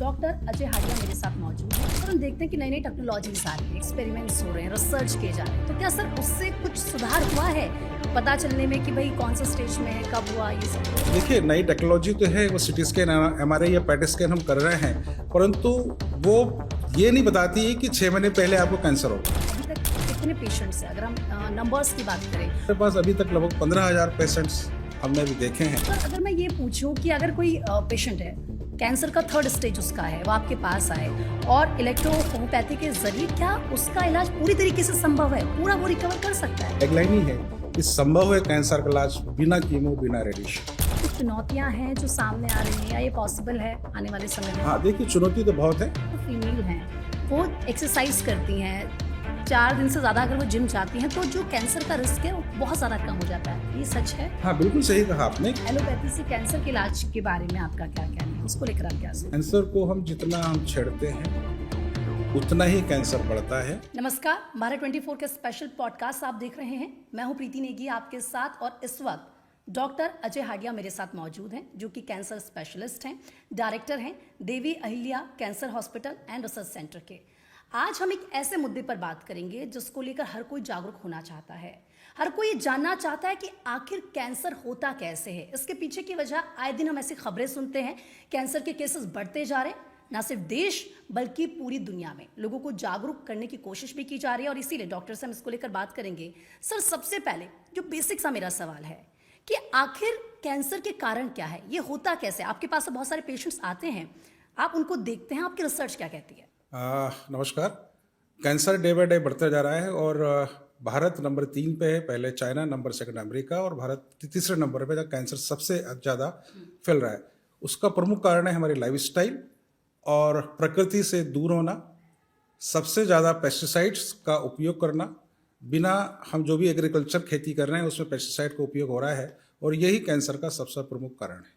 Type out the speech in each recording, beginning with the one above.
Doctor Ajay Hadiya मेरे साथ मौजूद है। सर, हम देखते हैं कि नई नई टेक्नोलॉजीज आ रही है, एक्सपेरिमेंट्स हो रहे हैं, रिसर्च किए जा रहे हैं, तो क्या सर उससे कुछ सुधार हुआ है पता चलने में कि भाई कौन सा स्टेज में है, कब हुआ, ये सब? देखिए, नई टेक्नोलॉजी तो है, वो सिटी स्कैन, एमआरआई या पेट स्कैन हम कर रहे हैं, परंतु वो ये नहीं बताती है कि 6 महीने पहले आपको कैंसर होगा। अभी तक कितने पेशेंट्स हैं, अगर हम नंबर्स की बात करें? मेरे पास अभी तक लगभग 15,000 पेशेंट्स हमने भी देखे हैं। सर, अगर मैं ये पूछूं कि अगर कोई पेशेंट है, कैंसर का 3rd स्टेज उसका है, वो आपके पास आए और इलेक्ट्रो होम्योपैथी के जरिए क्या उसका इलाज पूरी तरीके से संभव है, पूरा वो रिकवर कर सकता है? टैगलाइन ही है कि संभव है कैंसर का इलाज बिना कीमो, बिना रेडिएशन। कुछ चुनौतियां हैं जो सामने आ रही हैं, या ये पॉसिबल है आने वाले समय में? हाँ, देखिए, चुनौती तो बहुत है। जो फीमेल हैं वो एक्सरसाइज करती हैं, 4 दिन से ज़्यादा अगर वो जिम जाती हैं तो जो कैंसर का रिस्क है वो बहुत ज़्यादा कम हो जाता है, ये सच है? हाँ, बिल्कुल सही कहा आपने। एलोपैथी से कैंसर के इलाज के बारे में आपका क्या कहना है, उसको लेकर आप क्या सोचते हैं? कैंसर को हम जितना छेड़ते हैं उतना ही कैंसर बढ़ता है। नमस्कार, भारत 24 के स्पेशल पॉडकास्ट आप देख रहे हैं। मैं हूं प्रीति नेगी आपके साथ, और इस वक्त डॉक्टर अजय हाडिया मेरे साथ मौजूद हैं, जो कि कैंसर स्पेशलिस्ट हैं, डायरेक्टर हैं Devi Ahilya cancer hospital and research centre के। आज हम एक ऐसे मुद्दे पर बात करेंगे जिसको लेकर हर कोई जागरूक होना चाहता है। हर कोई ये जानना चाहता है कि आखिर कैंसर होता कैसे है। इसके पीछे की वजह आए दिन हम ऐसी खबरें सुनते हैं, कैंसर के केसेस बढ़ते जा रहे हैं, ना सिर्फ देश बल्कि पूरी दुनिया में लोगों को जागरूक करने की कोशिश भी की जा रही है, और इसीलिए डॉक्टर से हम इसको लेकर बात करेंगे। सर, सबसे पहले जो बेसिक सा मेरा सवाल है कि आखिर कैंसर के कारण क्या है, ये होता कैसे? आपके पास तो बहुत सारे पेशेंट्स आते हैं, आप उनको देखते हैं, आपकी रिसर्च क्या कहती है? नमस्कार। कैंसर डे बाय डे बढ़ता जा रहा है और भारत नंबर 3 पे है, पहले चाइना, नंबर 2 अमेरिका, और भारत तीसरे नंबर पे जहाँ कैंसर सबसे ज़्यादा फैल रहा है। उसका प्रमुख कारण है हमारी लाइफस्टाइल और प्रकृति से दूर होना, सबसे ज़्यादा पेस्टिसाइड्स का उपयोग करना, बिना हम जो भी एग्रीकल्चर खेती कर रहे हैं उसमें पेस्टिसाइड का उपयोग हो रहा है, और यही कैंसर का सबसे प्रमुख कारण है।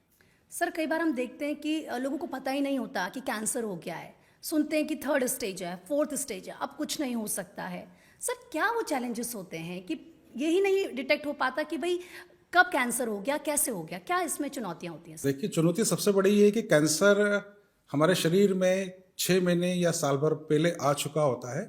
सर, कई बार हम देखते हैं कि लोगों को पता ही नहीं होता कि कैंसर हो क्या है। सुनते हैं कि 3rd स्टेज है, 4th स्टेज है, अब कुछ नहीं हो सकता है। सर, क्या वो चैलेंजेस होते हैं कि यही नहीं डिटेक्ट हो पाता कि भाई कब कैंसर हो गया, कैसे हो गया, क्या इसमें चुनौतियां होती हैं? देखिए, चुनौती सबसे बड़ी ये है कि कैंसर हमारे शरीर में 6 महीने या साल भर पहले आ चुका होता है,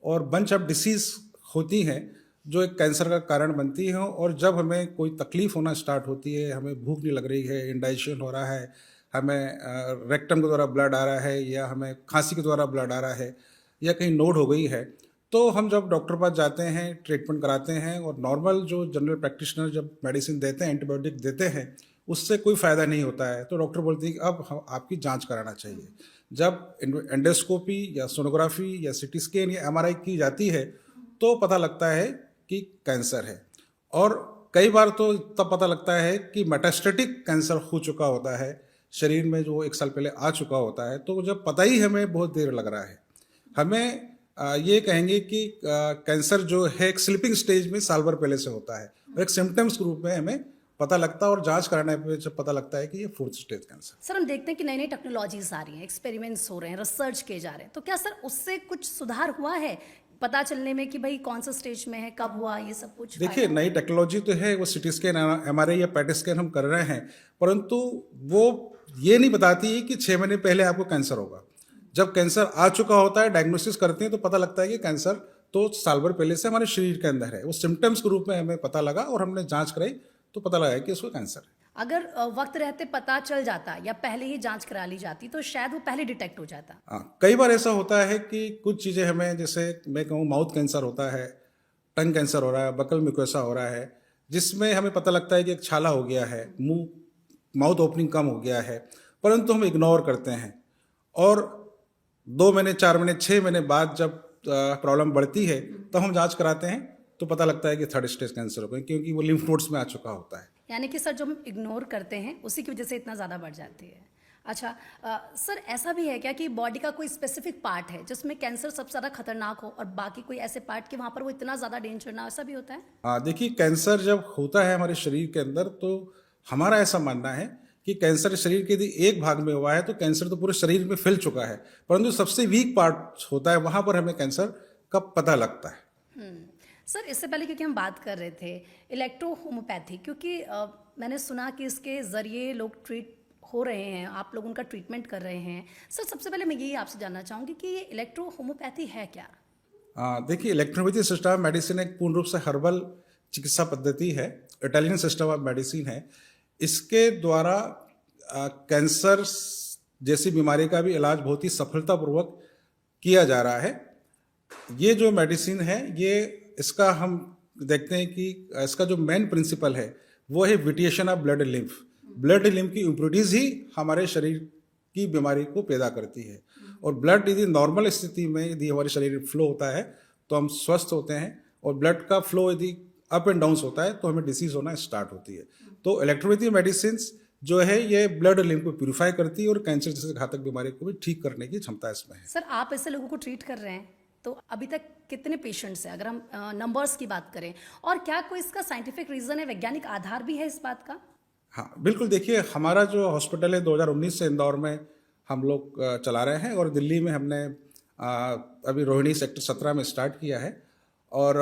और बंच ऑफ डिसीज होती हैं जो एक कैंसर का कारण बनती हैं, और जब हमें कोई तकलीफ होना स्टार्ट होती है, हमें भूख नहीं लग रही है, इंडाइजेशन हो रहा है, हमें रेक्टम के द्वारा ब्लड आ रहा है, या हमें खांसी के द्वारा ब्लड आ रहा है, या कहीं नोड हो गई है, तो हम जब डॉक्टर पास जाते हैं, ट्रीटमेंट कराते हैं, और नॉर्मल जो जनरल प्रैक्टिशनर जब मेडिसिन देते हैं, एंटीबायोटिक देते हैं, उससे कोई फ़ायदा नहीं होता है, तो डॉक्टर बोलते हैं कि अब आपकी जांच कराना चाहिए। जब एंडोस्कोपी या सोनोग्राफी या सिटी स्कैन या एमआरआई की जाती है तो पता लगता है कि कैंसर है, और कई बार तो तब पता लगता है कि मेटास्टेटिक कैंसर हो चुका होता है शरीर में, जो 1 साल पहले आ चुका होता है। तो जब पता ही हमें बहुत देर लग रहा है, हमें ये कहेंगे कि कैंसर जो है एक स्लीपिंग स्टेज में साल भर पहले से होता है, और एक सिम्टम्स के रूप में हमें पता लगता है, और जांच कराने पे जब पता लगता है कि ये 4th स्टेज कैंसर। सर, हम देखते हैं कि नई नई टेक्नोलॉजीज आ रही हैं, एक्सपेरिमेंट्स हो रहे हैं, रिसर्च किए जा रहे हैं, तो क्या सर उससे कुछ सुधार हुआ है पता चलने में कि भाई कौन सा स्टेज में है, कब हुआ, ये सब कुछ? देखिए, नई टेक्नोलॉजी तो है, वो सिटी स्कैन, एमआरआई या पेट स्कैन हम कर रहे हैं, परंतु वो ये नहीं बताती है कि 6 महीने पहले आपको कैंसर होगा। जब कैंसर आ चुका होता है, डायग्नोसिस करते हैं तो पता लगता है कि कैंसर तो साल भर पहले से हमारे शरीर के अंदर है। वो सिम्टम्स के रूप में हमें पता लगा, और हमने जांच कराई तो पता लगा कि उसको कैंसर है। अगर वक्त रहते पता चल जाता या पहले ही जांच करा ली जाती तो शायद वो पहले डिटेक्ट हो जाता। हाँ, कई बार ऐसा होता है कि कुछ चीज़ें हमें, जैसे मैं कहूँ माउथ कैंसर होता है, टंग कैंसर हो रहा है, बकल म्यूकोसा हो रहा है, जिसमें हमें पता लगता है कि एक छाला हो गया है, मुंह माउथ ओपनिंग कम हो गया है, परंतु हम इग्नोर करते हैं, और 2 महीने, 4 महीने, 6 महीने बाद जब प्रॉब्लम बढ़ती है तब हम जांच कराते हैं तो पता लगता है कि 3rd स्टेज कैंसर हो गया, क्योंकि वो लिम्फ नोड्स में आ चुका होता है। यानी कि सर जो हम इग्नोर करते हैं उसी की वजह से इतना ज़्यादा बढ़ जाती है। अच्छा, सर ऐसा भी है क्या कि बॉडी का कोई स्पेसिफिक पार्ट है जिसमें कैंसर सबसे ज़्यादा खतरनाक हो, और बाकी कोई ऐसे पार्ट कि वहाँ पर वो इतना ज़्यादा डेंजर ना, ऐसा भी होता है? हाँ, देखिए, कैंसर जब होता है हमारे शरीर के अंदर, तो हमारा ऐसा मानना है कि कैंसर शरीर के यदि एक भाग में हुआ है तो कैंसर तो पूरे शरीर में फैल चुका है, परंतु सबसे वीक पार्ट होता है, वहाँ पर हमें कैंसर का पता लगता है। सर, इससे पहले क्योंकि हम बात कर रहे थे इलेक्ट्रो होम्योपैथी, क्योंकि मैंने सुना कि इसके ज़रिए लोग ट्रीट हो रहे हैं, आप लोग उनका ट्रीटमेंट कर रहे हैं। सर सबसे पहले मैं यही आपसे जानना चाहूँगी कि ये इलेक्ट्रो होम्योपैथी है क्या? देखिए, इलेक्ट्रोपैथी सिस्टम ऑफ मेडिसिन एक पूर्ण रूप से हर्बल चिकित्सा पद्धति है, इटालियन सिस्टम ऑफ मेडिसिन है। इसके द्वारा कैंसर जैसी बीमारी का भी इलाज बहुत ही सफलतापूर्वक किया जा रहा है। ये जो मेडिसिन है, ये इसका हम देखते हैं कि इसका जो मेन प्रिंसिपल है वो है vitiation of blood lymph. Blood lymph की इम्प्योरिटीज ही हमारे शरीर की बीमारी को पैदा करती है, और ब्लड यदि नॉर्मल स्थिति में यदि हमारे शरीर में फ्लो होता है तो हम स्वस्थ होते हैं, और ब्लड का फ्लो यदि अप एंड डाउन होता है तो हमें डिसीज होना स्टार्ट होती है। तो इलेक्ट्रोपैथी मेडिसिन जो है ये ब्लड लिम्फ को प्यूरिफाई करती है और कैंसर जैसे घातक बीमारी को भी ठीक करने की क्षमता इसमें है। सर आप ऐसे लोगों को ट्रीट कर रहे हैं, तो अभी तक कितने पेशेंट्स हैं अगर हम नंबर्स की बात करें, और क्या कोई इसका साइंटिफिक रीजन है, वैज्ञानिक आधार भी है इस बात का? हाँ बिल्कुल, देखिए हमारा जो हॉस्पिटल है 2019 से इंदौर में हम लोग चला रहे हैं, और दिल्ली में हमने अभी रोहिणी सेक्टर 17 में स्टार्ट किया है, और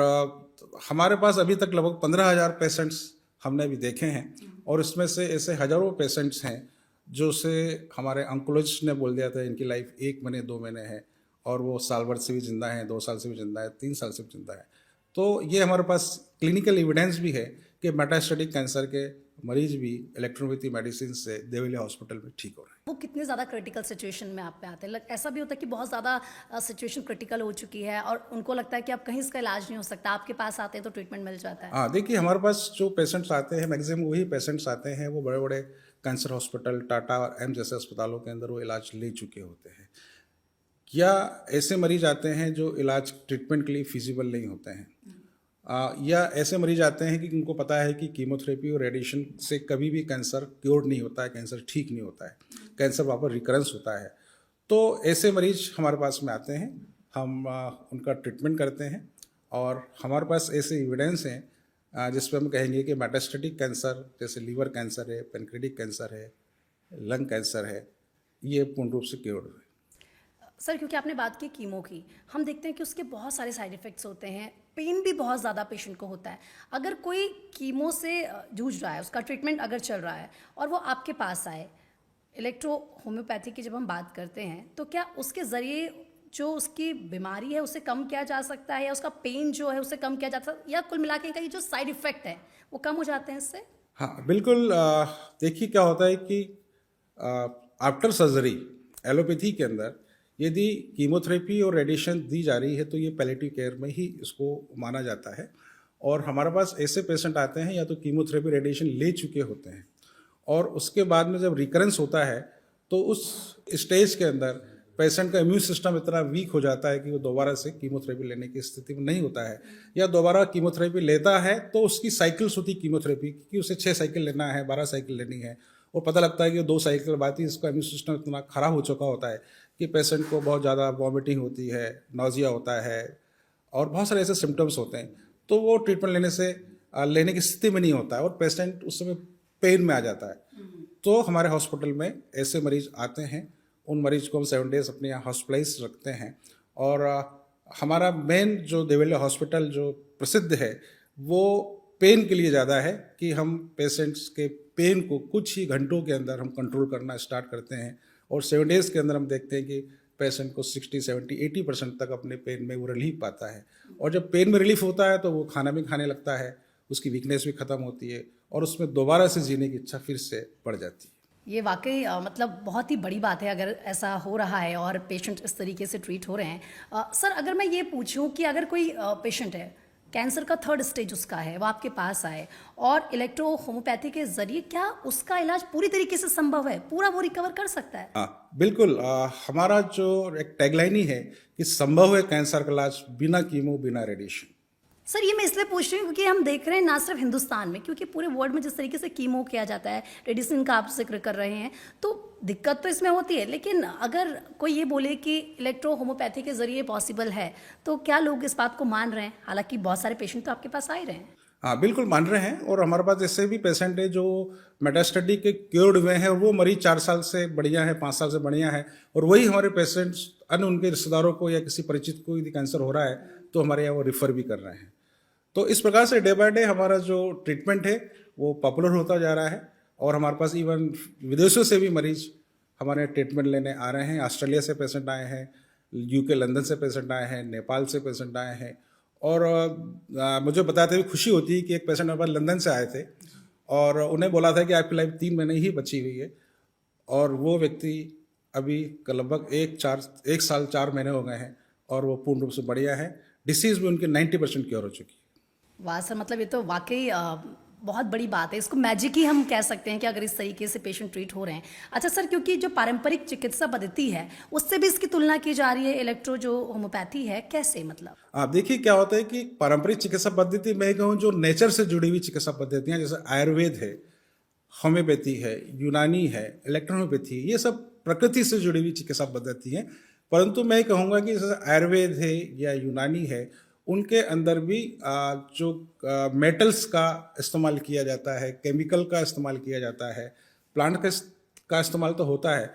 हमारे पास अभी तक लगभग 15,000 पेशेंट्स हमने भी देखे हैं, और इसमें से ऐसे हजारों पेशेंट्स हैं जो से हमारे ऑन्कोलॉजिस्ट ने बोल दिया था इनकी लाइफ 1 महीने 2 महीने है, और वो साल भर से भी जिंदा है, 2 साल से भी जिंदा है, 3 साल से भी जिंदा है। तो ये हमारे पास क्लिनिकल एविडेंस भी है कि मेटास्टेटिक कैंसर के मरीज भी इलेक्ट्रोपैथी मेडिसिन से देवली हॉस्पिटल में ठीक हो रहे हैं। वो कितने ज़्यादा क्रिटिकल सिचुएशन में आप पे आते हैं? ऐसा भी होता है कि बहुत ज़्यादा सिचुएशन क्रिटिकल हो चुकी है और उनको लगता है कि अब कहीं इसका इलाज नहीं हो सकता, आपके पास आते हैं तो ट्रीटमेंट मिल जाता है? हाँ देखिए, हमारे पास जो पेशेंट्स आते हैं मैक्सिमम वही पेशेंट्स आते हैं, वो बड़े बड़े कैंसर हॉस्पिटल टाटा और एम्स जैसे अस्पतालों के अंदर वो इलाज ले चुके होते हैं, या ऐसे मरीज आते हैं जो इलाज ट्रीटमेंट के लिए फिजिबल नहीं होते हैं, या ऐसे मरीज आते हैं कि उनको पता है कि कीमोथेरेपी और रेडिएशन से कभी भी कैंसर क्योर नहीं होता है, कैंसर ठीक नहीं होता है, कैंसर वापस रिकरेंस होता है। तो ऐसे मरीज हमारे पास में आते हैं, हम उनका ट्रीटमेंट करते हैं, और हमारे पास ऐसे एविडेंस हैं जिस पर हम कहेंगे कि मेटास्टेटिक कैंसर जैसे लीवर कैंसर है, पेनक्रेटिक कैंसर है, लंग कैंसर है, ये पूर्ण रूप से क्योर्ड है। सर क्योंकि आपने बात की कीमो की, हम देखते हैं कि उसके बहुत सारे साइड इफ़ेक्ट्स होते हैं, पेन भी बहुत ज़्यादा पेशेंट को होता है। अगर कोई कीमो से जूझ रहा है, उसका ट्रीटमेंट अगर चल रहा है और वो आपके पास आए, इलेक्ट्रो होम्योपैथी की जब हम बात करते हैं तो क्या उसके ज़रिए जो उसकी बीमारी है उसे कम किया जा सकता है, या उसका पेन जो है उसे कम किया जा सकता है, या कुल मिला के कहीं जो साइड इफ़ेक्ट है वो कम हो जाते हैं इससे? हाँ बिल्कुल, देखिए क्या होता है कि आफ्टर सर्जरी एलोपैथी के अंदर यदि कीमोथेरेपी और रेडिएशन दी जा रही है तो ये पैलेटिव केयर में ही इसको माना जाता है, और हमारे पास ऐसे पेशेंट आते हैं या तो कीमोथेरेपी रेडिएशन ले चुके होते हैं, और उसके बाद में जब रिकरेंस होता है तो उस स्टेज के अंदर पेशेंट का इम्यून सिस्टम इतना वीक हो जाता है कि वो दोबारा से कीमोथेरेपी लेने की स्थिति में नहीं होता है, या दोबारा कीमोथेरेपी लेता है तो उसकी साइकिल्स होती कीमोथेरेपी की, उसे 6 साइकिल लेना है, 12 साइकिल लेनी है, और पता लगता है कि 2 साइकिल बाद ही इसका इम्यून सिस्टम इतना खराब हो चुका होता है कि पेशेंट को बहुत ज़्यादा वॉमिटिंग होती है, नौजिया होता है, और बहुत सारे ऐसे सिम्टम्स होते हैं, तो वो ट्रीटमेंट लेने की स्थिति में नहीं होता है, और पेशेंट उस समय पेन में आ जाता है। तो हमारे हॉस्पिटल में ऐसे मरीज आते हैं, उन मरीज को हम 7 डेज अपने यहाँ हॉस्पिटलाइज रखते हैं, और हमारा मेन जो देवलिया हॉस्पिटल जो प्रसिद्ध है वो पेन के लिए ज़्यादा है कि हम पेशेंट्स के पेन को कुछ ही घंटों के अंदर हम कंट्रोल करना स्टार्ट करते हैं, और 7 डेज के अंदर हम देखते हैं कि पेशेंट को 60, 70, 80% तक अपने पेन में वो रिलीफ पाता है, और जब पेन में रिलीफ होता है तो वो खाना भी खाने लगता है, उसकी वीकनेस भी खत्म होती है, और उसमें दोबारा से जीने की इच्छा फिर से बढ़ जाती है। ये वाकई मतलब बहुत ही बड़ी बात है अगर ऐसा हो रहा है और पेशेंट इस तरीके से ट्रीट हो रहे हैं। सर अगर मैं ये पूछूं कि अगर कोई पेशेंट है, कैंसर का 3rd स्टेज उसका है, वो आपके पास आए और इलेक्ट्रो होम्योपैथी के जरिए क्या उसका इलाज पूरी तरीके से संभव है, पूरा वो रिकवर कर सकता है? हाँ बिल्कुल, हमारा जो एक टैगलाइन ही है कि संभव है कैंसर का इलाज बिना कीमो बिना रेडिएशन। सर ये मैं इसलिए पूछ रही हूँ क्योंकि हम देख रहे हैं ना सिर्फ हिंदुस्तान में, क्योंकि पूरे वर्ल्ड में जिस तरीके से कीमो किया जाता है, रेडिएशन का आप जिक्र कर रहे हैं, तो दिक्कत तो इसमें होती है, लेकिन अगर कोई ये बोले कि इलेक्ट्रो होम्योपैथी के जरिए पॉसिबल है तो क्या लोग इस बात को मान रहे हैं? हालांकि बहुत सारे पेशेंट तो आपके पास आ ही रहे हैं। हाँ बिल्कुल मान रहे हैं, और हमारे पास ऐसे भी पेशेंट है जो मेटास्टेटिक के क्योर्ड हुए हैं, और वो मरीज 4 साल से बढ़िया है, 5 साल से बढ़िया है, और वही हमारे पेशेंट्स अन्य उनके रिश्तेदारों को या किसी परिचित को यदि कैंसर हो रहा है तो हमारे यहाँ वो रिफ़र भी कर रहे हैं। तो इस प्रकार से डे बाय डे हमारा जो ट्रीटमेंट है वो पॉपुलर होता जा रहा है, और हमारे पास इवन विदेशों से भी मरीज हमारे ट्रीटमेंट लेने आ रहे हैं। ऑस्ट्रेलिया से पेशेंट आए हैं, यूके लंदन से पेशेंट आए हैं, नेपाल से पेशेंट आए हैं। और मुझे बताते हुए खुशी होती है कि एक पेशेंट हमारे पास लंदन से आए थे और उन्हें बोला था कि आपकी लाइफ 3 महीने ही बची हुई है, और वो व्यक्ति अभी लगभग 1 साल 4 महीने हो गए हैं और वो पूर्ण रूप से बढ़िया है। डिसीज़ भी उनकी 90% क्योर हो चुकी है। वाह सर, मतलब ये तो वाकई बहुत बड़ी बात है। इसको मैजिक ही हम कह सकते हैं कि अगर इस तरीके से पेशेंट ट्रीट हो रहे हैं। अच्छा सर, क्योंकि जो पारंपरिक चिकित्सा पद्धति है उससे भी इसकी तुलना की जा रही है, इलेक्ट्रो जो होम्योपैथी है, कैसे मतलब? आप देखिए क्या होता है कि पारंपरिक चिकित्सा पद्धति मैं कहूँ जो नेचर से जुड़ी हुई चिकित्सा पद्धतियाँ, जैसे आयुर्वेद है, होम्योपैथी है, यूनानी है, इलेक्ट्रोहोम्योपैथी, ये सब प्रकृति से जुड़ी हुई चिकित्सा पद्धति हैं। परंतु मैं कहूँगा कि जैसे आयुर्वेद है या यूनानी है, उनके अंदर भी जो मेटल्स का इस्तेमाल किया जाता है, केमिकल का इस्तेमाल किया जाता है, प्लांट का इस्तेमाल तो होता है,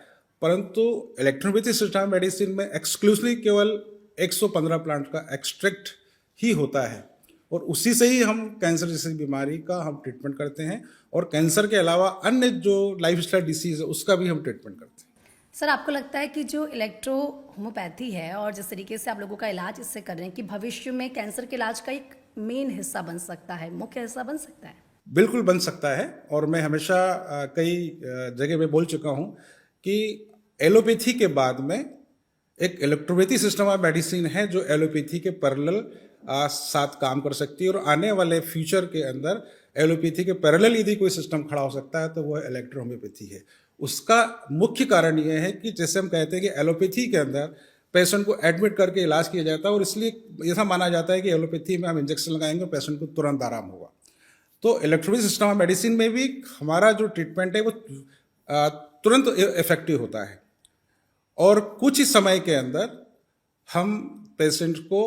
परंतु इलेक्ट्रोपैथी सिस्टम मेडिसिन में एक्सक्लूसिवली केवल 115 प्लांट का एक्सट्रैक्ट ही होता है और उसी से ही हम कैंसर जैसी बीमारी का हम ट्रीटमेंट करते हैं। और कैंसर के अलावा अन्य जो लाइफस्टाइल डिसीज है उसका भी हम ट्रीटमेंट करते हैं। सर, आपको लगता है कि जो इलेक्ट्रो होम्योपैथी है और जिस तरीके से आप लोगों का इलाज इससे कर रहे हैं कि भविष्य में कैंसर के इलाज का एक मेन हिस्सा बन सकता है, मुख्य हिस्सा बन सकता है? बिल्कुल बन सकता है। और मैं हमेशा कई जगह पे बोल चुका हूँ कि एलोपैथी के बाद में एक इलेक्ट्रोपैथी सिस्टम ऑफ मेडिसिन है जो एलोपैथी के पैरेलल साथ काम कर सकती है, और आने वाले फ्यूचर के अंदर एलोपैथी के पैरेलल यदि कोई सिस्टम खड़ा हो सकता है तो वो इलेक्ट्रो होम्योपैथी है। उसका मुख्य कारण ये है कि जैसे हम कहते हैं कि एलोपैथी के अंदर पेशेंट को एडमिट करके इलाज किया जाता है और इसलिए ऐसा माना जाता है कि एलोपैथी में हम इंजेक्शन लगाएंगे पेशेंट को तुरंत आराम होगा। तो इलेक्ट्रोपैथी सिस्टम ऑफ मेडिसिन में भी हमारा जो ट्रीटमेंट है वो तुरंत इफेक्टिव होता है और कुछ ही समय के अंदर हम पेशेंट को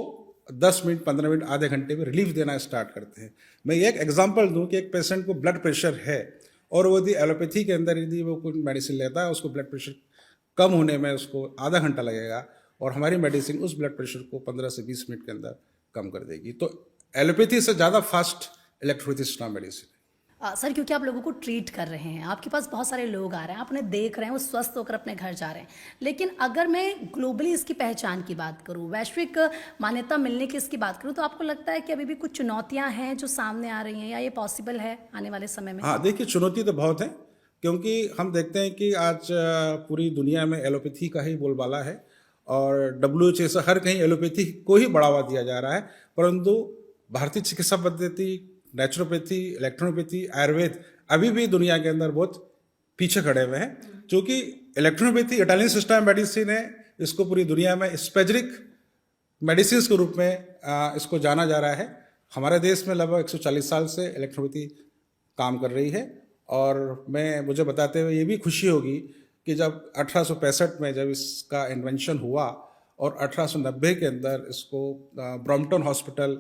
10 मिनट, 15 मिनट, आधे घंटे में रिलीफ देना स्टार्ट करते हैं। मैं एक एग्जांपल दूं कि एक पेशेंट को ब्लड प्रेशर है और वो यदि एलोपैथी के अंदर यदि वो कोई मेडिसिन लेता है, उसको ब्लड प्रेशर कम होने में उसको आधा घंटा लगेगा और हमारी मेडिसिन उस ब्लड प्रेशर को 15 से 20 मिनट के अंदर कम कर देगी। तो एलोपैथी से ज़्यादा fast electropathy system medicine. Sir, क्योंकि आप लोगों को ट्रीट कर रहे हैं, आपके पास बहुत सारे लोग आ रहे हैं, आप उन्हें देख रहे हैं, वो स्वस्थ होकर अपने घर जा रहे हैं। लेकिन अगर मैं ग्लोबली इसकी पहचान की बात करूं, वैश्विक मान्यता मिलने की इसकी बात करूं, तो आपको लगता है कि अभी भी कुछ चुनौतियां हैं जो सामने आ रही हैं, या ये पॉसिबल है आने वाले समय में? हाँ, देखिए चुनौती तो बहुत है, क्योंकि हम देखते हैं कि आज पूरी दुनिया में एलोपैथी का ही बोलबाला है और WHO से हर कहीं एलोपैथी को ही बढ़ावा दिया जा रहा है। परंतु भारतीय चिकित्सा पद्धति, नेचुरोपैथी, इलेक्ट्रोपैथी, आयुर्वेद अभी भी दुनिया के अंदर बहुत पीछे खड़े हुए हैं। क्योंकि इलेक्ट्रोपैथी इटालियन सिस्टम मेडिसिन है, इसको पूरी दुनिया में स्पेजरिक मेडिसिन के रूप में इसको जाना जा रहा है। हमारे देश में लगभग 140 साल से इलेक्ट्रोपैथी काम कर रही है और मुझे बताते हुए ये भी खुशी होगी कि जब 1865 में जब इसका इन्वेंशन हुआ और 1890 के अंदर इसको ब्रॉम्पटन हॉस्पिटल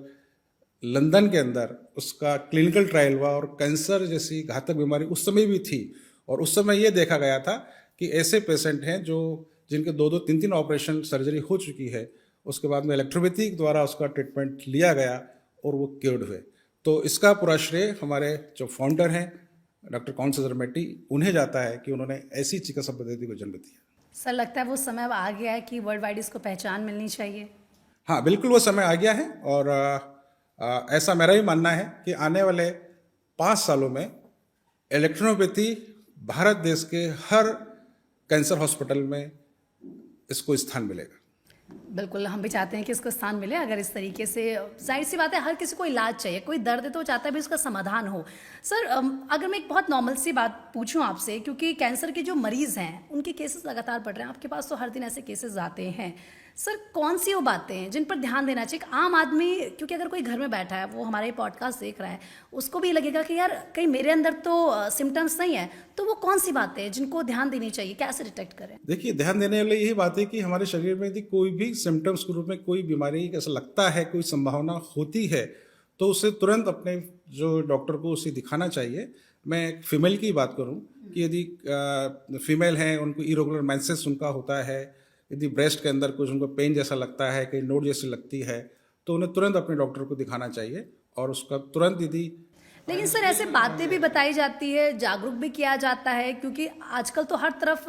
लंदन के अंदर उसका क्लिनिकल ट्रायल हुआ और कैंसर जैसी घातक बीमारी उस समय भी थी और उस समय ये देखा गया था कि ऐसे पेशेंट हैं जो जिनके 2-2, 3-3 ऑपरेशन सर्जरी हो चुकी है, उसके बाद में इलेक्ट्रोपैथी द्वारा उसका ट्रीटमेंट लिया गया और वो क्योर्ड हुए। तो इसका पूरा श्रेय हमारे जो फाउंडर हैं डॉक्टर काउंसल जरमेटी, उन्हें जाता है कि उन्होंने ऐसी चिकित्सा पद्धति को जन्म दिया। सर, लगता है वो समय अब आ गया है कि वर्ल्ड वाइड इसको पहचान मिलनी चाहिए? हाँ, बिल्कुल वो समय आ गया है और ऐसा मेरा भी मानना है कि आने वाले 5 सालों में इलेक्ट्रोपैथी भारत देश के हर कैंसर हॉस्पिटल में इसको स्थान मिलेगा। बिल्कुल, हम भी चाहते हैं कि इसको स्थान मिले। अगर इस तरीके से, जाहिर सी बात है, हर किसी को इलाज चाहिए, कोई दर्द है तो चाहता है भी उसका समाधान हो। सर, अगर मैं एक बहुत नॉर्मल सी बात पूछूं आपसे, क्योंकि कैंसर के जो मरीज हैं उनके केसेस लगातार बढ़ रहे हैं, आपके पास तो हर दिन ऐसे केसेस आते हैं। सर, कौन सी वो बातें हैं जिन पर ध्यान देना चाहिए आम आदमी? क्योंकि अगर कोई घर में बैठा है, वो हमारा ये पॉडकास्ट देख रहा है, उसको भी लगेगा कि यार कहीं मेरे अंदर तो सिम्टम्स नहीं है, तो वो कौन सी बातें हैं जिनको ध्यान देनी चाहिए, कैसे डिटेक्ट करें? देखिए, ध्यान देने वाली यही बात है कि हमारे शरीर में यदि कोई भी सिम्टम्स के रूप में कोई बीमारी ऐसा लगता है, कोई संभावना होती है, तो उसे तुरंत अपने जो डॉक्टर को उसे दिखाना चाहिए। मैं एक फीमेल की बात करूं कि यदि फीमेल हैं, उनको इरेगुलर मेंसेस उनका होता है, यदि ब्रेस्ट के अंदर कुछ उनको पेन जैसा लगता है, कहीं नोट जैसी लगती है, तो उन्हें तुरंत अपने डॉक्टर को दिखाना चाहिए और उसका तुरंत यदि लेकिन सर ऐसे बातें भी बताई जाती है, जागरूक भी किया जाता है, क्योंकि आजकल तो हर तरफ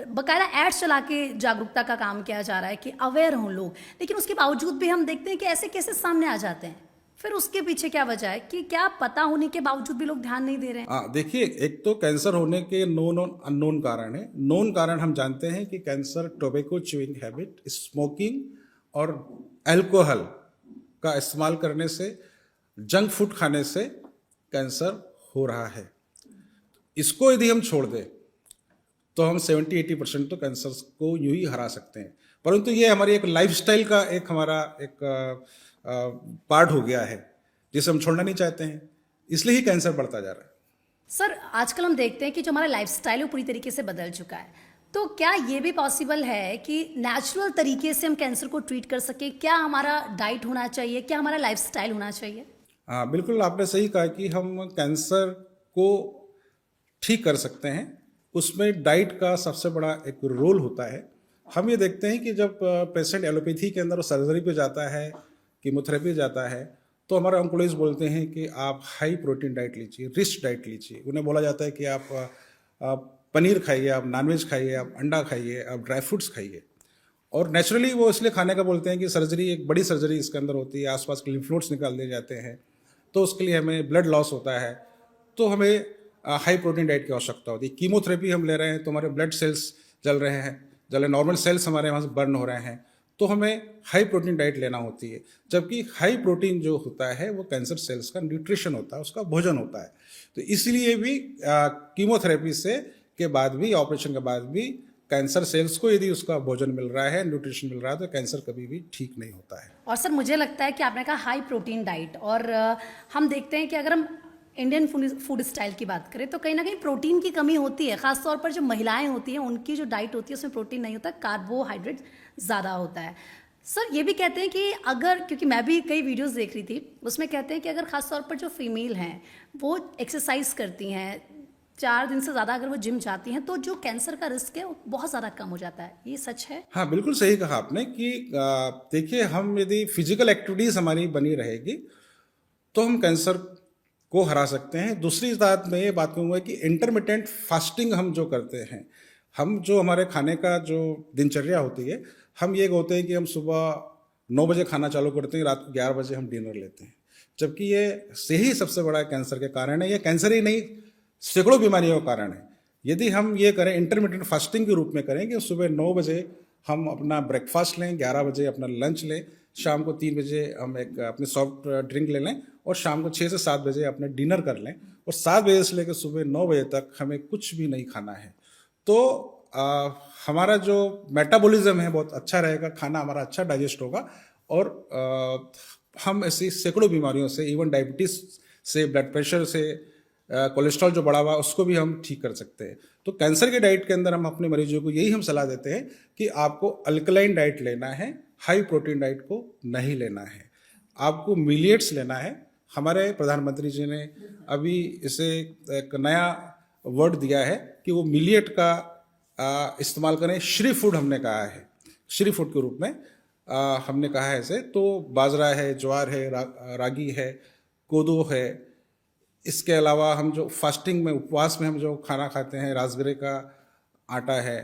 बकायदा एड्स चला के जागरूकता का काम किया जा रहा है कि अवेयर हों लोग, लेकिन उसके बावजूद भी हम देखते हैं कि ऐसे केसेस सामने आ जाते हैं। फिर उसके पीछे क्या वजह है कि क्या पता होने के बावजूद भी लोग ध्यान नहीं दे रहे हैं? देखिए, एक तो कैंसर होने के नोन और अननोन कारण है। नोन कारण हम जानते हैं कि cancer tobacco chewing habit, smoking और अल्कोहल का इस्तेमाल करने से, जंक फूड खाने से कैंसर हो रहा है। इसको यदि हम छोड़ दें तो हम 70-80% तो कैंसर को यूं ही हरा सकते हैं, परंतु ये हमारी एक लाइफस्टाइल का एक हमारा एक पार्ट हो गया है जिसे हम छोड़ना नहीं चाहते हैं, इसलिए ही कैंसर बढ़ता जा रहा है। सर आजकल हम देखते हैं कि जो हमारा लाइफस्टाइल है वो पूरी तरीके से बदल चुका है, तो क्या ये भी पॉसिबल है कि नेचुरल तरीके से हम कैंसर को ट्रीट कर सके? क्या हमारा डाइट होना चाहिए, क्या हमारा लाइफस्टाइल होना चाहिए? हाँ, बिल्कुल आपने सही कहा कि हम कैंसर को ठीक कर सकते हैं। उसमें डाइट का सबसे बड़ा एक रोल होता है। हम ये देखते हैं कि जब पेशेंट एलोपैथी के अंदर सर्जरी पे जाता है, कीमोथेरेपी जाता है, तो हमारे ऑन्कोलॉजिस्ट बोलते हैं कि आप हाई प्रोटीन डाइट लीजिए, रिच डाइट लीजिए। उन्हें बोला जाता है कि आप पनीर खाइए, आप नॉनवेज खाइए, आप अंडा खाइए, आप ड्राई फ्रूट्स खाइए। और नेचुरली वो इसलिए खाने का बोलते हैं कि सर्जरी एक बड़ी सर्जरी इसके अंदर होती है, आसपास के लिम्फ नोड्स निकाल दिए जाते हैं, तो उसके लिए हमें ब्लड लॉस होता है, तो हमें हाई प्रोटीन डाइट की आवश्यकता होती है। कीमोथेरेपी हम ले रहे हैं तो हमारे ब्लड सेल्स जल रहे हैं, जले नॉर्मल सेल्स हमारे वहाँ से बर्न हो रहे हैं, तो हमें हाई प्रोटीन डाइट लेना होती है। जबकि हाई प्रोटीन जो होता है वो कैंसर सेल्स का न्यूट्रिशन होता है, उसका भोजन होता है। तो इसलिए भी कीमोथेरेपी से के बाद भी, ऑपरेशन के बाद भी कैंसर सेल्स को यदि उसका भोजन मिल रहा है, न्यूट्रिशन मिल रहा है, तो कैंसर कभी भी ठीक नहीं होता है। और सर मुझे लगता है कि आपने कहा हाई प्रोटीन डाइट, और हम देखते हैं कि अगर हम इंडियन फूड स्टाइल की बात करें तो कहीं ना कहीं प्रोटीन की कमी होती है, खासतौर पर जो महिलाएं होती हैं उनकी जो डाइट होती है उसमें प्रोटीन नहीं होता, कार्बोहाइड्रेट ज़्यादा होता है। सर ये भी कहते हैं कि अगर, क्योंकि मैं भी कई वीडियोस देख रही थी, उसमें कहते हैं कि अगर खासतौर पर जो फीमेल हैं वो एक्सरसाइज करती हैं, 4 दिन से ज़्यादा अगर वो जिम जाती हैं, तो जो कैंसर का रिस्क है वो बहुत ज़्यादा कम हो जाता है। ये सच है? हाँ, बिल्कुल सही कहा आपने कि देखिए, हम यदि फिजिकल एक्टिविटीज़ हमारी बनी रहेगी तो हम कैंसर को हरा सकते हैं। दूसरी बात मैं ये बात कहूँगा कि इंटरमिटेंट फास्टिंग हम जो करते हैं, हम जो हमारे खाने का जो दिनचर्या होती है, हम ये होते हैं कि हम सुबह 9 बजे खाना चालू करते हैं, रात को 11 बजे हम डिनर लेते हैं, जबकि ये यही सबसे बड़ा कैंसर के कारण है। ये कैंसर ही नहीं, सैकड़ों बीमारियों का कारण है। यदि हम ये करें, इंटरमिटेंट फास्टिंग के रूप में करें कि सुबह 9 बजे हम अपना ब्रेकफास्ट लें, 11 बजे अपना लंच लें, शाम को 3 बजे हम एक अपने सॉफ्ट ड्रिंक ले लें, और शाम को 6 से 7 बजे अपने डिनर कर लें, और 7 बजे से लेकर सुबह 9 बजे तक हमें कुछ भी नहीं खाना है, तो हमारा जो मेटाबॉलिज्म है बहुत अच्छा रहेगा, खाना हमारा अच्छा डाइजेस्ट होगा, और हम ऐसी सैकड़ों बीमारियों से, इवन डायबिटीज़ से, ब्लड प्रेशर से, कोलेस्ट्रॉल जो बढ़ा हुआ है उसको भी हम ठीक कर सकते हैं। तो कैंसर के डाइट के अंदर हम अपने मरीजों को यही हम सलाह देते हैं कि आपको अल्कलाइन डाइट लेना है, हाई प्रोटीन डाइट को नहीं लेना है, आपको मिलिएट्स लेना है। हमारे प्रधानमंत्री जी ने अभी इसे एक नया वर्ड दिया है कि वो मिलिएट का इस्तेमाल करें, श्री फूड हमने कहा है, श्री फूड के रूप में हमने कहा है इसे। तो बाजरा है, ज्वार है, रागी है, कोदो है। इसके अलावा हम जो फास्टिंग में, उपवास में हम जो खाना खाते हैं, राजगिरे का आटा है,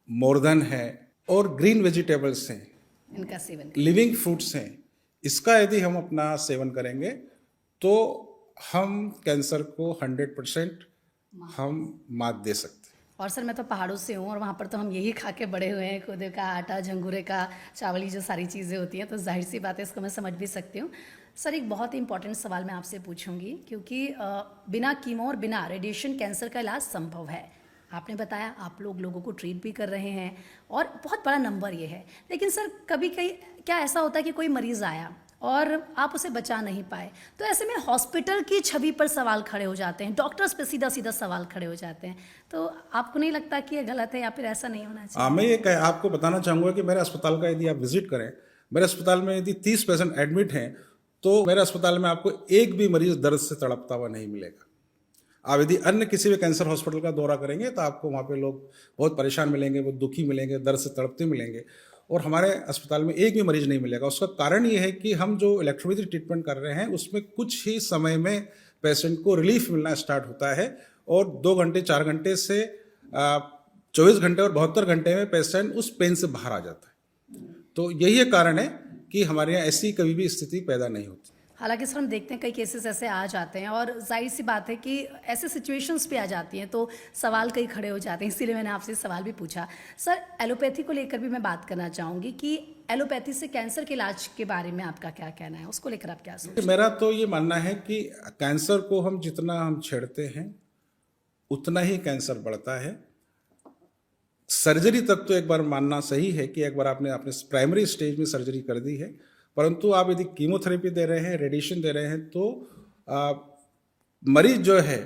मोरधन है, और ग्रीन वेजिटेबल्स हैं, इनका सेवन, लिविंग फ्रूट्स हैं। इसका यदि हम अपना सेवन करेंगे तो हम कैंसर को 100% हम मात दे सकते हैं। और सर मैं तो पहाड़ों से हूँ और वहाँ पर तो हम यही खा के बड़े हुए हैं, खुदे का आटा, झंगूरे का चावल, जो सारी चीज़ें होती हैं, तो जाहिर सी बात है इसको मैं समझ भी सकती हूँ। सर एक बहुत ही इंपॉर्टेंट सवाल मैं आपसे पूछूंगी, क्योंकि बिना कीमो और बिना रेडिएशन कैंसर का इलाज संभव है। आपने बताया आप लोगों को ट्रीट भी कर रहे हैं और बहुत बड़ा नंबर ये है, लेकिन सर कभी क्या ऐसा होता है कि कोई मरीज़ आया और आप उसे बचा नहीं पाए, तो ऐसे में हॉस्पिटल की छवि पर सवाल खड़े हो जाते हैं, डॉक्टर्स पे सीधा सीधा सवाल खड़े हो जाते हैं, तो आपको नहीं लगता कि ये गलत है या फिर ऐसा नहीं होना चाहिए? मैं ये आपको बताना चाहूँगा कि मेरे अस्पताल का यदि आप विजिट करें, मेरे अस्पताल में यदि 30 पेशेंट एडमिट हैं, तो मेरे अस्पताल में आपको एक भी मरीज दर्द से तड़पता हुआ नहीं मिलेगा। आप यदि अन्य किसी भी कैंसर हॉस्पिटल का दौरा करेंगे तो आपको वहाँ पे लोग बहुत परेशान मिलेंगे, बहुत दुखी मिलेंगे, दर्द से तड़पते मिलेंगे, और हमारे अस्पताल में एक भी मरीज नहीं मिलेगा। उसका कारण ये है कि हम जो इलेक्ट्रोपैथी ट्रीटमेंट कर रहे हैं उसमें कुछ ही समय में पेशेंट को रिलीफ मिलना स्टार्ट होता है और 2 घंटे 4 घंटे से 24 घंटे और 72 घंटे में पेशेंट उस पेन से बाहर आ जाता है। तो यही कारण है कि हमारे यहाँ ऐसी कभी भी स्थिति पैदा नहीं होती। हालांकि सर हम देखते हैं कई केसेस ऐसे आ जाते हैं और जाहिर सी बात है कि ऐसे सिचुएशंस पे आ जाती हैं तो सवाल कई खड़े हो जाते हैं, इसीलिए मैंने आपसे सवाल भी पूछा। सर एलोपैथी को लेकर भी मैं बात करना चाहूँगी कि एलोपैथी से कैंसर के इलाज के बारे में आपका क्या कहना है, उसको लेकर आप क्या सोचते हैं? मेरा तो ये मानना है कि कैंसर को हम जितना हम छेड़ते हैं उतना ही कैंसर बढ़ता है। सर्जरी तक तो एक बार मानना सही है कि एक बार आपने अपने प्राइमरी स्टेज में सर्जरी कर दी है, परंतु आप यदि कीमोथेरेपी दे रहे हैं, रेडिएशन दे रहे हैं, तो मरीज जो है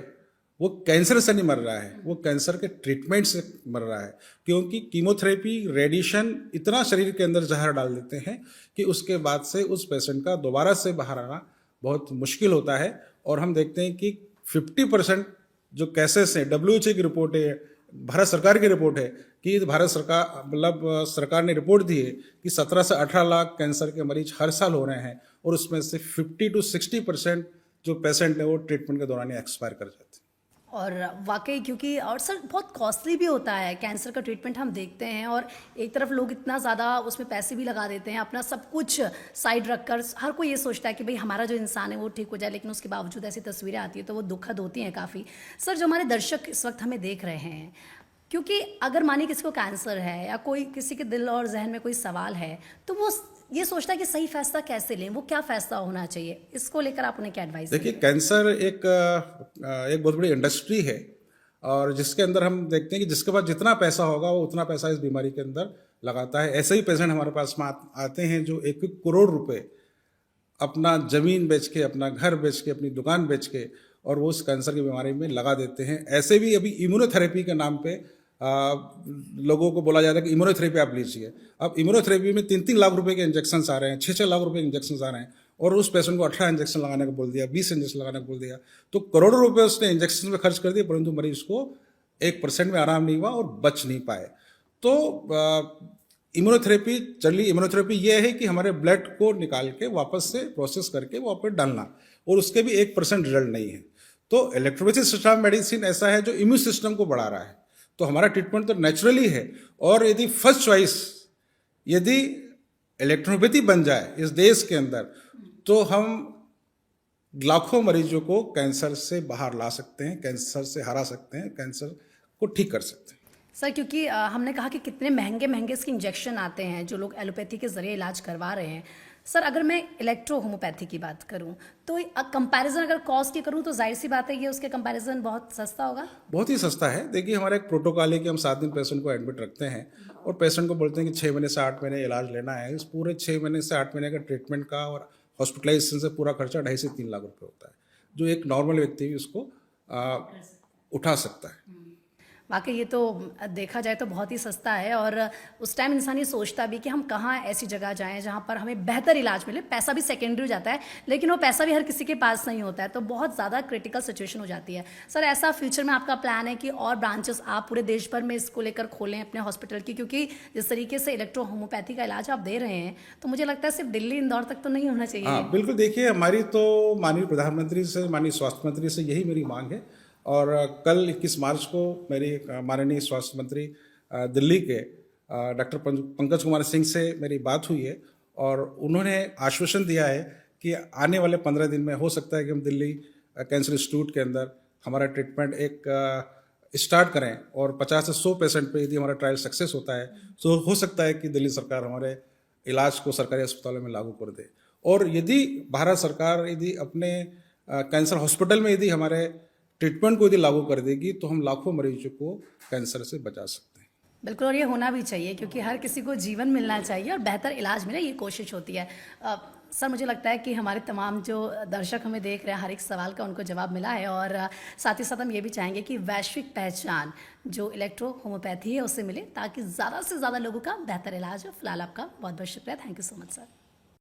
वो कैंसर से नहीं मर रहा है, वो कैंसर के ट्रीटमेंट से मर रहा है। क्योंकि कीमोथेरेपी, रेडिएशन इतना शरीर के अंदर जहर डाल देते हैं कि उसके बाद से उस पेशेंट का दोबारा से बाहर आना बहुत मुश्किल होता है। और हम देखते हैं कि 50% जो केसेस हैं, WHO की रिपोर्ट है, भारत सरकार की रिपोर्ट है कि भारत सरकार सरकार ने रिपोर्ट दी है कि 17 से 18 लाख कैंसर के मरीज हर साल हो रहे हैं और उसमें से 50 to 60% जो पेशेंट है वो ट्रीटमेंट के दौरान ही एक्सपायर कर जाते हैं। और वाकई क्योंकि और सर बहुत कॉस्टली भी होता है कैंसर का ट्रीटमेंट, हम देखते हैं। और एक तरफ लोग इतना ज़्यादा उसमें पैसे भी लगा देते हैं, अपना सब कुछ साइड रखकर। हर कोई ये सोचता है कि भाई हमारा जो इंसान है वो ठीक हो जाए, लेकिन उसके बावजूद ऐसी तस्वीरें आती हैं तो वो दुखद होती हैं काफ़ी। सर जो हमारे दर्शक इस वक्त हमें देख रहे हैं, क्योंकि अगर मानिए किसी को कैंसर है या कोई किसी के दिल और जहन में कोई सवाल है तो वो ये सोचता है कि सही फैसला कैसे लें, वो क्या फैसला होना चाहिए, इसको लेकर आप उन्हें क्या एडवाइस देखिए, कैंसर एक बहुत बड़ी इंडस्ट्री है और जिसके अंदर हम देखते हैं कि जिसके पास जितना पैसा होगा वो उतना पैसा इस बीमारी के अंदर लगाता है। ऐसे ही पेशेंट हमारे पास में आते हैं जो 1 करोड़ रुपए अपना जमीन बेच के, अपना घर बेच के, अपनी दुकान बेच के और वो उस कैंसर की बीमारी में लगा देते हैं। ऐसे भी अभी इम्यूनोथेरेपी के नाम पे लोगों को बोला जाता है कि इम्यूनोथेरेपी आप लीजिए। अब इम्यूनोथेरेपी में 3-3 लाख रुपए के इंजेक्शन आ रहे हैं, 6-6 लाख रुपए के इंजेक्शन आ रहे हैं और उस पेशेंट को 18 इंजेक्शन लगाने को बोल दिया, 20 इंजेक्शन लगाने को बोल दिया। तो करोड़ों रुपए उसने इंजेक्शन में खर्च कर दिए, परंतु मरीज को 1% में आराम नहीं हुआ और बच नहीं पाए। तो इम्यूनोथेरेपी चली। इम्यूनोथेरेपी ये है कि हमारे ब्लड को निकाल के वापस से प्रोसेस करके वापस डालना, और उसके भी 1% रिजल्ट नहीं है। तो इलेक्ट्रोपैथिक सिस्टम मेडिसिन ऐसा है जो इम्यून सिस्टम को बढ़ा रहा है। तो हमारा ट्रीटमेंट तो नेचुरली है, और यदि फर्स्ट चॉइस यदि इलेक्ट्रोपैथी बन जाए इस देश के अंदर तो हम लाखों मरीजों को कैंसर से बाहर ला सकते हैं, कैंसर से हरा सकते हैं, कैंसर को ठीक कर सकते हैं। सर क्योंकि हमने कहा कि कितने महंगे महंगे इसके इंजेक्शन आते हैं जो लोग एलोपैथी के जरिए इलाज करवा रहे हैं। सर अगर मैं इलेक्ट्रो होम्योपैथी की बात करूं तो कंपैरिजन अगर कॉस्ट की करूं तो जाहिर सी बात है ये उसके कंपैरिजन बहुत सस्ता होगा। बहुत ही सस्ता है। देखिए, हमारा एक प्रोटोकॉल है कि हम 7 दिन पेशेंट को एडमिट रखते हैं और पेशेंट को बोलते हैं कि 6 महीने से 8 महीने इलाज लेना है। इस पूरे 6 महीने से 8 महीने का ट्रीटमेंट का और हॉस्पिटलाइजेशन से पूरा खर्चा 2.5 से 3 लाख रुपये होता है, जो एक नॉर्मल व्यक्ति भी उसको उठा सकता है। वाकई ये तो देखा जाए तो बहुत ही सस्ता है। और उस टाइम इंसान ये सोचता भी कि हम कहाँ ऐसी जगह जाएं जहाँ पर हमें बेहतर इलाज मिले। पैसा भी सेकेंडरी हो जाता है, लेकिन वो पैसा भी हर किसी के पास नहीं होता है, तो बहुत ज़्यादा क्रिटिकल सिचुएशन हो जाती है। सर ऐसा फ्यूचर में आपका प्लान है कि और ब्रांचेस आप पूरे देश भर में इसको लेकर खोलें अपने हॉस्पिटल की, क्योंकि जिस तरीके से इलेक्ट्रो होम्योपैथी का इलाज आप दे रहे हैं तो मुझे लगता है सिर्फ दिल्ली इंदौर तक तो नहीं होना चाहिए। हाँ बिल्कुल। देखिए, हमारी तो माननीय प्रधानमंत्री से, माननीय स्वास्थ्य मंत्री से यही मेरी मांग है। और कल 21 मार्च को मेरी माननीय स्वास्थ्य मंत्री दिल्ली के डॉक्टर पंकज कुमार सिंह से मेरी बात हुई है और उन्होंने आश्वासन दिया है कि आने वाले 15 दिन में हो सकता है कि हम दिल्ली कैंसर इंस्टीट्यूट के अंदर हमारा ट्रीटमेंट एक स्टार्ट करें और 50 से 100 पेशेंट पे यदि हमारा ट्रायल सक्सेस होता है तो हो सकता है कि दिल्ली सरकार हमारे इलाज को सरकारी अस्पतालों में लागू कर दे। और यदि भारत सरकार यदि अपने कैंसर हॉस्पिटल में यदि हमारे ट्रीटमेंट को यदि लागू कर देगी तो हम लाखों मरीजों को कैंसर से बचा सकते हैं। बिल्कुल, और ये होना भी चाहिए क्योंकि हर किसी को जीवन मिलना चाहिए और बेहतर इलाज मिले, ये कोशिश होती है। सर मुझे लगता है कि हमारे तमाम जो दर्शक हमें देख रहे हैं हर एक सवाल का उनको जवाब मिला है। और साथ ही साथ हम ये भी चाहेंगे कि वैश्विक पहचान जो इलेक्ट्रो होम्योपैथी है उससे मिले ताकि ज़्यादा से ज़्यादा लोगों का बेहतर इलाज हो। फिलहाल आपका बहुत बहुत शुक्रिया। Thank you so much sir.